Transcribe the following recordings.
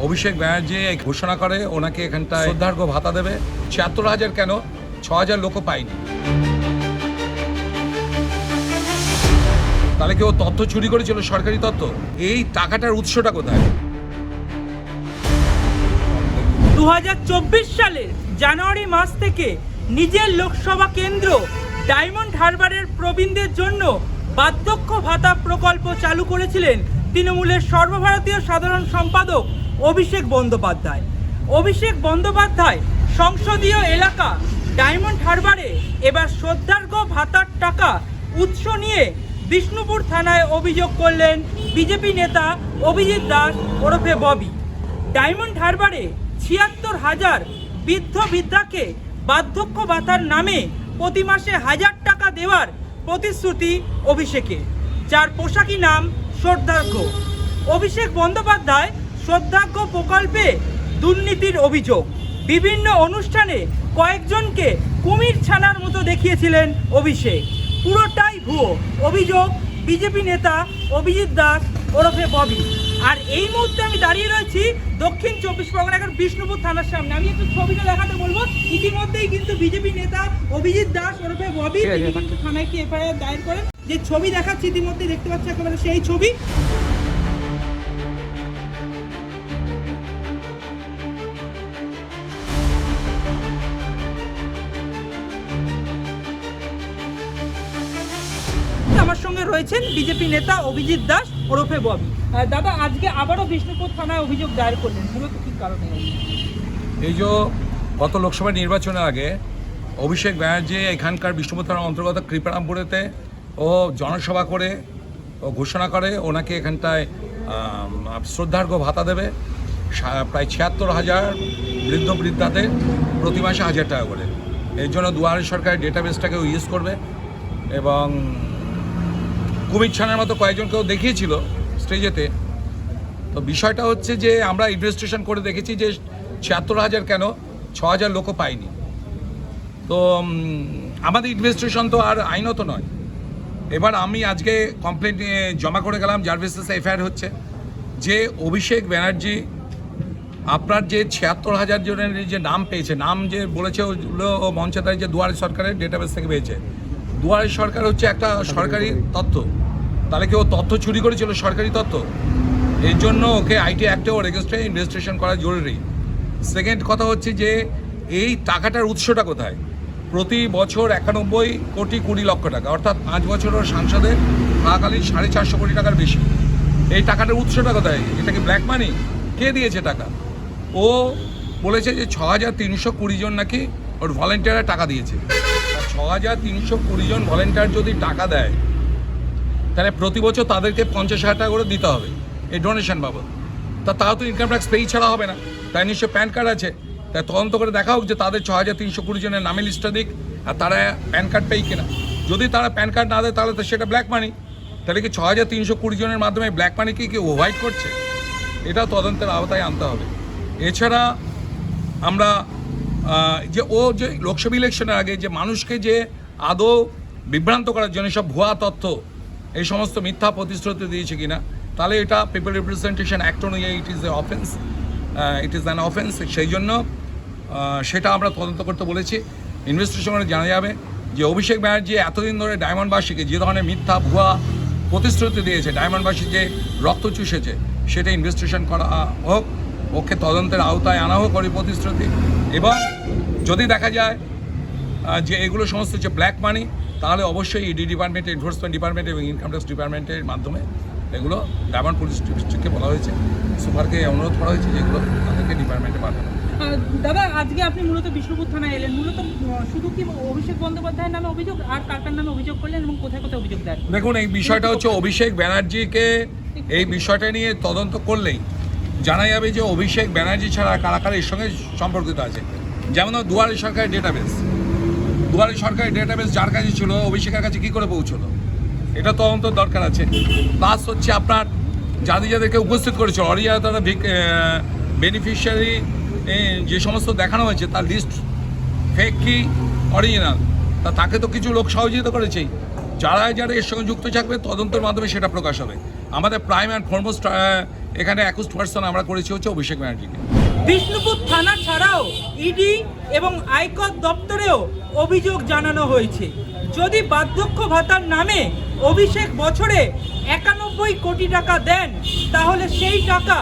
অভিষেক ব্যানার্জি ঘোষণা করে ওনাকে এখানটায় শ্রদ্ধার্ঘ্য ভাতা দেবে। ৭৬,০০০ কেন, ৬,০০০ লোকও পায়নি। তাহলে কেউ তথ্য চুরি করেছিল, সরকারি তথ্য? এই টাকাটার উৎসটা কোথায়? 2024 সালের জানুয়ারি মাস থেকে নিজের লোকসভা কেন্দ্র ডায়মন্ড হারবারের প্রবীণদের জন্য বার্ধক্য ভাতা প্রকল্প চালু করেছিলেন তৃণমূলের সর্বভারতীয় সাধারণ সম্পাদক অভিষেক বন্দ্যোপাধ্যায়। অভিষেক বন্দ্যোপাধ্যায় সংসদীয় এলাকা ডায়মন্ড হারবারে এবার শ্রদ্ধার্ঘ্য ভাতার টাকা উৎস নিয়ে বিষ্ণুপুর থানায় অভিযোগ করলেন বিজেপি নেতা অভিজিৎ দাস ওরফে ববি। ডায়মন্ড হারবারে ৭৬,০০০ বৃদ্ধ বৃদ্ধাকে বার্ধক্য ভাতার নামে প্রতি মাসে ১,০০০ টাকা দেওয়ার প্রতিশ্রুতি অভিষেকের, যার পোশাকি নাম শ্রদ্ধার্ঘ্য। অভিষেক বন্দ্যোপাধ্যায় শ্রদ্ধার্ঘ্য প্রকল্পে দুর্নীতির অভিযোগ। বিভিন্ন অনুষ্ঠানে কয়েকজনকে কুমির ছানার মতো দেখিয়েছিলেন অভিষেক। পুরোটাই ভুয়ো অভিযোগ বিজেপি নেতা অভিজিৎ দাস ওরফে ববি। আর এই মুহূর্তে আমি দাঁড়িয়ে রয়েছি দক্ষিণ ২৪ পরগনা বিষ্ণুপুর থানার সামনে। আমি একটু ছবিটা দেখাতে বলবো। ইতিমধ্যেই কিন্তু বিজেপি নেতা অভিজিৎ দাস ওরফে ববি কিন্তু থানায় কি এফআইআর দায়ের করেন। যে ছবি দেখাচ্ছি ইতিমধ্যেই দেখতে পাচ্ছি একেবারে সেই ছবি। আমার সঙ্গে রয়েছেন বিজেপি নেতা অভিজিৎ দাস ওরফে ববি। দাদা, আজকে আবারও বিষ্ণুপুর থানায় অভিযোগ দায়ের করলেন, মূলত কি কারণে? এই যে গত লোকসভা নির্বাচনের আগে অভিষেক ব্যানার্জি এখানকার বিষ্ণুপুর থানার অন্তর্গত কৃপারামপুরেতে ও জনসভা করে ও ঘোষণা করে ওনাকে এখানটায় শ্রদ্ধার্ঘ্য ভাতা দেবে। প্রায় ৭৬,০০০ বৃদ্ধ বৃদ্ধাদের প্রতি মাসে ১,০০০ টাকা করে। এর জন্য দুয়ারে সরকারের ডেটাবেসটাকেও ইউজ করবে এবং কুমির ছানার মতো কয়েকজনকেও দেখিয়েছিল স্টেজেতে। তো বিষয়টা হচ্ছে যে আমরা ইনভেস্টিগেশন করে দেখেছি যে ৭৬,০০০ কেন, ৬,০০০ লোকও পায়নি। তো আমাদের ইনভেস্টিগেশন তো আর আইনত নয়। এবার আমি আজকে কমপ্লেন জমা করে গেলাম, যার বেসিসে এফআইআর হচ্ছে যে অভিষেক ব্যানার্জি আপনার যে ৭৬,০০০ জনের যে নাম পেয়েছে, নাম যে বলেছে ওগুলো ও মঞ্চে দেয় যে দুয়ারে সরকারের ডেটাবেস থেকে পেয়েছে। দুয়ারে সরকার হচ্ছে একটা সরকারি তথ্য। তাহলে কেউ তথ্য চুরি করেছিল, সরকারি তথ্য? এর জন্য ওকে আইটি অ্যাক্টে ও রেজিস্ট্রে ইনভেস্টিগেশন করা জরুরি। সেকেন্ড কথা হচ্ছে যে এই টাকাটার উৎসটা কোথায়? প্রতি বছর ৯১,২০,০০,০০০ টাকা, অর্থাৎ ৫ বছরের সাংসদের থাকাকালীন ৪৫০ কোটি টাকার বেশি। এই টাকাটার উৎসটা কোথায়? এটা কি ব্ল্যাক মানি? কে দিয়েছে টাকা? ও বলেছে যে ৬,৩২০ জন নাকি ওর ভলেন্টিয়াররা টাকা দিয়েছে। ৬,৩২০ জন ভলেন্টিয়ার যদি টাকা দেয় তাহলে প্রতি বছর তাদেরকে ৫০,০০০ টাকা করে দিতে হবে এই ডোনেশন বাবদ। তাও তো ইনকাম ট্যাক্স পেই ছাড়া হবে না। তাই নিশ্চয় প্যান কার্ড আছে। তাই তদন্ত করে দেখা হোক যে তাদের ৬,৩২০ জনের নামে লিস্টটা দিক আর তারা প্যান কার্ড পেই কিনা। যদি তারা প্যান কার্ড না দেয় তাহলে তো সেটা ব্ল্যাক মানি। তাহলে কি ৬,৩২০ জনের মাধ্যমে ব্ল্যাক মানি কি হোয়াইট করছে? এটা তদন্তের আওতায় আনতে হবে। এছাড়া আমরা যে লোকসভা ইলেকশনের আগে যে মানুষকে যে আদৌ বিভ্রান্ত করার জন্য সব ভুয়া তথ্য, এই সমস্ত মিথ্যা প্রতিশ্রুতি দিয়েছে কিনা, তাহলে এটা পিপল রিপ্রেজেন্টেশন অ্যাক্ট অনুযায়ী ইট ইজ অ্যান অফেন্স। সেই জন্য সেটা আমরা তদন্ত করতে বলেছি। ইনভেস্টিগেশন করে জানা যাবে যে অভিষেক ব্যানার্জি এতদিন ধরে ডায়মন্ডবাসীকে যে ধরনের মিথ্যা ভুয়া প্রতিশ্রুতি দিয়েছে, ডায়মন্ডবাসী যে রক্ত চুষেছে, সেটা ইনভেস্টিগেশন করা হোক, ওকে তদন্তের আওতায় আনা হোক ওই প্রতিশ্রুতি। এবং যদি দেখা যায় যে এগুলো সমস্ত হচ্ছে ব্ল্যাক মানি, তাহলে অবশ্যই ইডি ডিপার্টমেন্ট, এনফোর্সমেন্ট ডিপার্টমেন্ট এবং ইনকাম ট্যাক্স ডিপার্টমেন্টের মাধ্যমে এগুলো ডায়মন্ড পুলিশ ডিস্ট্রিক্টকে বলা হয়েছে, সুপারকে অনুরোধ করা হয়েছে যেগুলো তাদেরকে ডিপার্টমেন্টে পাঠানো। দাদা, আজকে আপনি মূলত বিষ্ণুপুর থানায় এলেন, মূলত শুধু কি অভিষেক বন্দ্যোপাধ্যায়ের নামে অভিযোগ, আর কার নামে অভিযোগ করলেন এবং কোথায় কোথায় অভিযোগ দেন? দেখুন, এই বিষয়টা হচ্ছে অভিষেক ব্যানার্জিকে এই বিষয়টা নিয়ে তদন্ত করলেই জানা যাবে যে অভিষেক ব্যানার্জি ছাড়া কারা কারা এর সঙ্গে সম্পর্কিত আছে। যেমন দুয়ারে সরকারের ডেটাবেস, দুয়ারে সরকারের ডেটাবেস যার কাছে ছিল, অভিষেকের কাছে কী করে পৌঁছলো, এটা তদন্ত দরকার আছে। প্লাস হচ্ছে আপনার যাদেরকে উপস্থিত করেছিল অরিজিনাল বেনিফিশিয়ারি যে সমস্ত দেখানো হয়েছে তার লিস্ট ফেক কি অরিজিনাল, তাকে তো কিছু লোক সহযোগিতা করেছেই। যারা এর সঙ্গে যুক্ত থাকবে তদন্তের মাধ্যমে সেটা প্রকাশ হবে। আমাদের প্রাইম অ্যান্ড ফরমোস্ট এখানে অ্যাকুস্ট পার্সন আমরা করেছি হচ্ছে অভিষেক ব্যানার্জিকে। বিষ্ণুপুর থানা ছাড়াও ইডি এবং আয়কর দপ্তরেও অভিযোগ জানানো হয়েছে। যদি বার্ধক্য ভাতার নামে অভিষেক বছরে 91 কোটি টাকা দেন, তাহলে সেই টাকা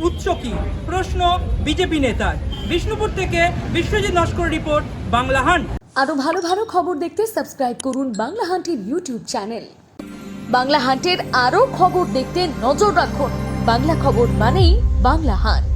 উৎস কি? প্রশ্ন বিজেপি নেতার। বিষ্ণুপুর থেকে বিশ্বজিৎ নস্কর রিপোর্ট, বাংলা হান্ট। আরো ভালো ভালো খবর দেখতে সাবস্ক্রাইব করুন বাংলা হান্টের ইউটিউব চ্যানেল। বাংলা হান্টের আরো খবর দেখতে নজর রাখুন। বাংলা খবর মানেই বাংলা হান্ট।